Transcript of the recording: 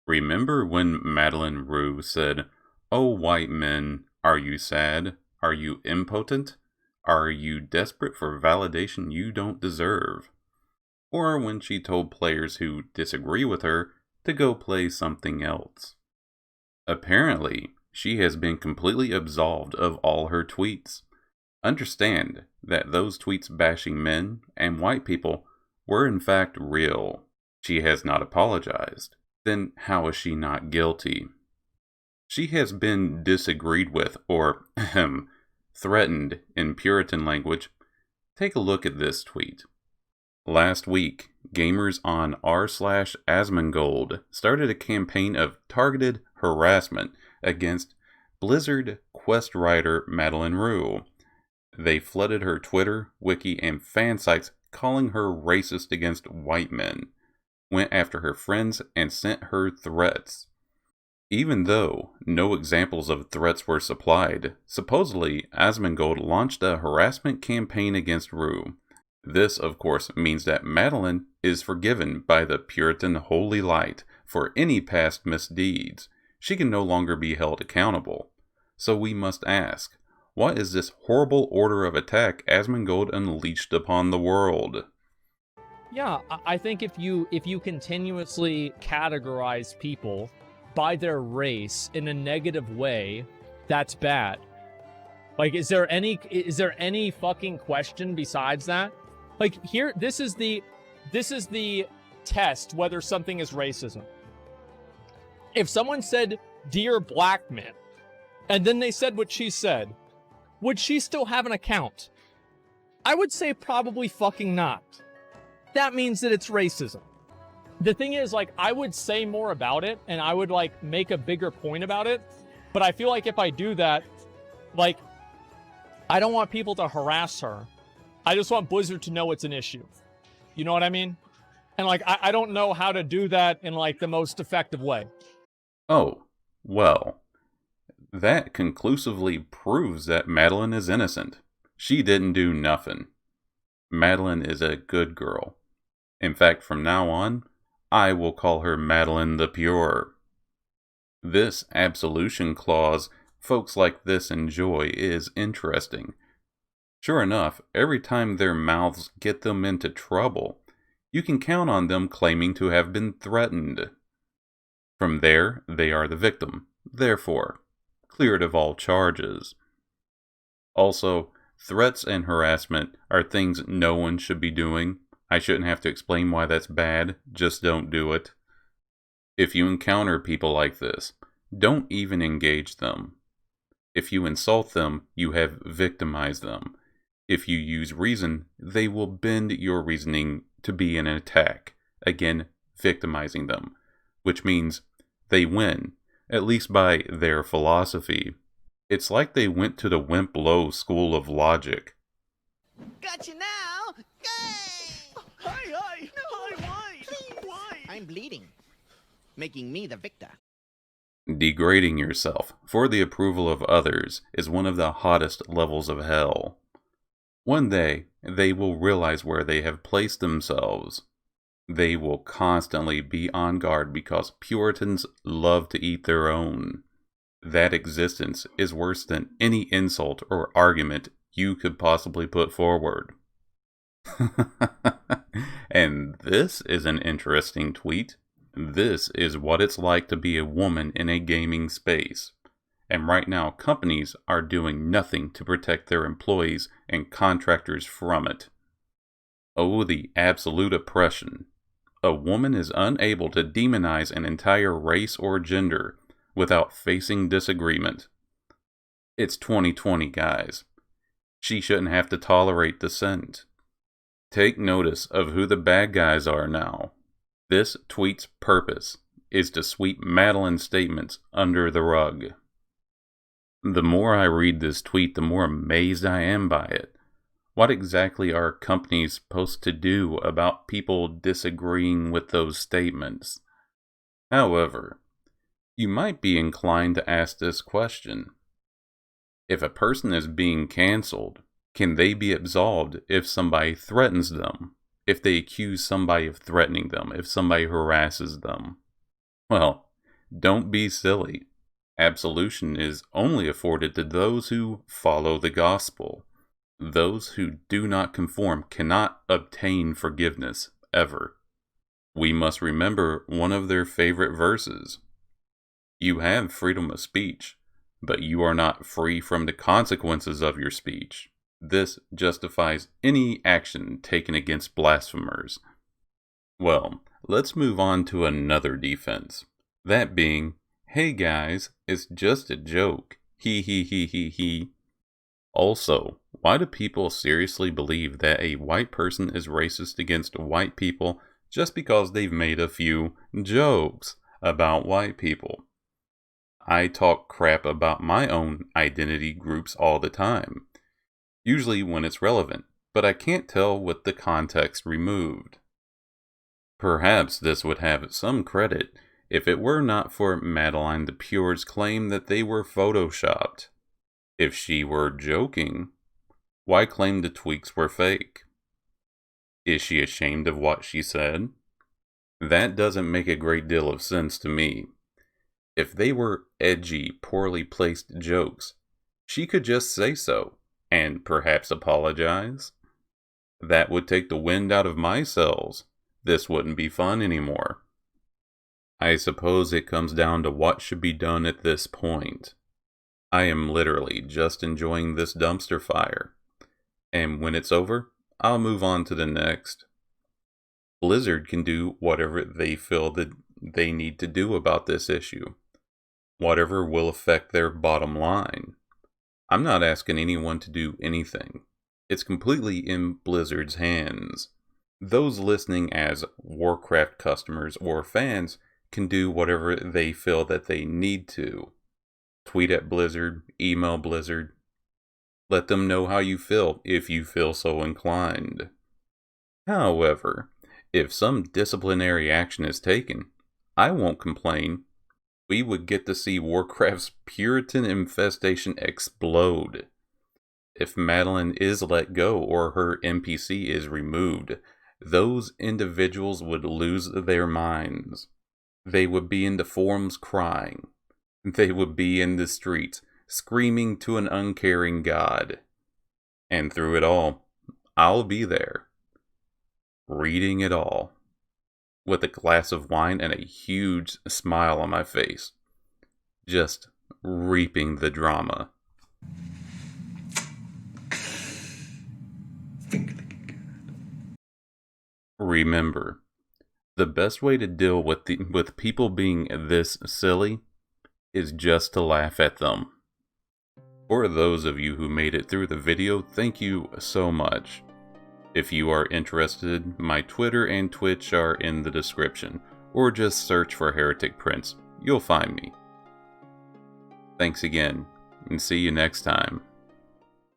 Remember when Madeleine Roux said, "Oh, white men, are you sad? Are you impotent? Are you desperate for validation you don't deserve?" Or when she told players who disagree with her to go play something else. Apparently, she has been completely absolved of all her tweets. Understand that those tweets bashing men and white people were in fact real. She has not apologized. Then how is she not guilty? She has been disagreed with or threatened in Puritan language. Take a look at this tweet. Last week, gamers on r/Asmongold started a campaign of targeted harassment against Blizzard quest writer Madeleine Roux. They flooded her Twitter, wiki, and fan sites calling her racist against white men, went after her friends, and sent her threats. Even though no examples of threats were supplied, supposedly Asmongold launched a harassment campaign against Roux. This, of course, means that Madeleine is forgiven by the Puritan holy light for any past misdeeds. She can no longer be held accountable. So we must ask, what is this horrible order of attack Asmongold unleashed upon the world? Yeah, I think if you continuously categorize people by their race in a negative way, that's bad. Like, is there any fucking question besides that? Like, here, this is the test whether something is racism. If someone said, "Dear black man," and then they said what she said, would she still have an account? I would say probably fucking not. That means that it's racism. The thing is, like, I would say more about it, and I would, like, make a bigger point about it, but I feel like if I do that, like, I don't want people to harass her. I just want Blizzard to know it's an issue. You know what I mean? And, like, I don't know how to do that in, like, the most effective way. Oh, well, that conclusively proves that Madeleine is innocent. She didn't do nothing. Madeleine is a good girl. In fact, from now on, I will call her Madeleine the Pure. This absolution clause folks like this enjoy is interesting. Sure enough, every time their mouths get them into trouble, you can count on them claiming to have been threatened. From there, they are the victim, therefore, cleared of all charges. Also, threats and harassment are things no one should be doing. I shouldn't have to explain why that's bad, just don't do it. If you encounter people like this, don't even engage them. If you insult them, you have victimized them. If you use reason, they will bend your reasoning to be an attack, again, victimizing them, which means they win, at least by their philosophy. It's like they went to the Wimp Low school of logic. Got you now! Yay! Hi! Why? I'm bleeding, making me the victor. Degrading yourself for the approval of others is one of the hottest levels of hell. One day, they will realize where they have placed themselves. They will constantly be on guard because Puritans love to eat their own. That existence is worse than any insult or argument you could possibly put forward. And this is an interesting tweet. This is what it's like to be a woman in a gaming space. And right now, companies are doing nothing to protect their employees and contractors from it. Oh, the absolute oppression. A woman is unable to demonize an entire race or gender without facing disagreement. It's 2020, guys. She shouldn't have to tolerate dissent. Take notice of who the bad guys are now. This tweet's purpose is to sweep Madeleine's statements under the rug. The more I read this tweet, the more amazed I am by it. What exactly are companies supposed to do about people disagreeing with those statements? However, you might be inclined to ask this question. If a person is being canceled, can they be absolved if somebody threatens them? If they accuse somebody of threatening them? If somebody harasses them? Well, Don't be silly. Absolution is only afforded to those who follow the gospel. Those who do not conform cannot obtain forgiveness, ever. We must remember one of their favorite verses. You have freedom of speech, but you are not free from the consequences of your speech. This justifies any action taken against blasphemers. Well, let's move on to another defense. That being, hey guys, it's just a joke. He he he he he. Also, why do people seriously believe that a white person is racist against white people just because they've made a few jokes about white people? I talk crap about my own identity groups all the time, usually when it's relevant, but I can't tell with the context removed. Perhaps this would have some credit if it were not for Madeleine the Pure's claim that they were photoshopped. If she were joking, why claim the tweaks were fake? Is she ashamed of what she said? That doesn't make a great deal of sense to me. If they were edgy, poorly placed jokes, she could just say so, and perhaps apologize. That would take the wind out of my sails. This wouldn't be fun anymore. I suppose it comes down to what should be done at this point. I am literally just enjoying this dumpster fire, and when it's over, I'll move on to the next. Blizzard can do whatever they feel that they need to do about this issue. Whatever will affect their bottom line. I'm not asking anyone to do anything. It's completely in Blizzard's hands. Those listening as Warcraft customers or fans can do whatever they feel that they need to. Tweet at Blizzard, email Blizzard. Let them know how you feel if you feel so inclined. However, if some disciplinary action is taken, I won't complain. We would get to see Warcraft's Puritan infestation explode. If Madeleine is let go or her NPC is removed, those individuals would lose their minds. They would be in the forums crying. They would be in the streets screaming to an uncaring God. And through it all, I'll be there, reading it all, with a glass of wine and a huge smile on my face, just reaping the drama. Remember, the best way to deal with people being this silly is just to laugh at them. For those of you who made it through the video, thank you so much. If you are interested, my Twitter and Twitch are in the description, or just search for Heretic Prince. You'll find me. Thanks again, and see you next time.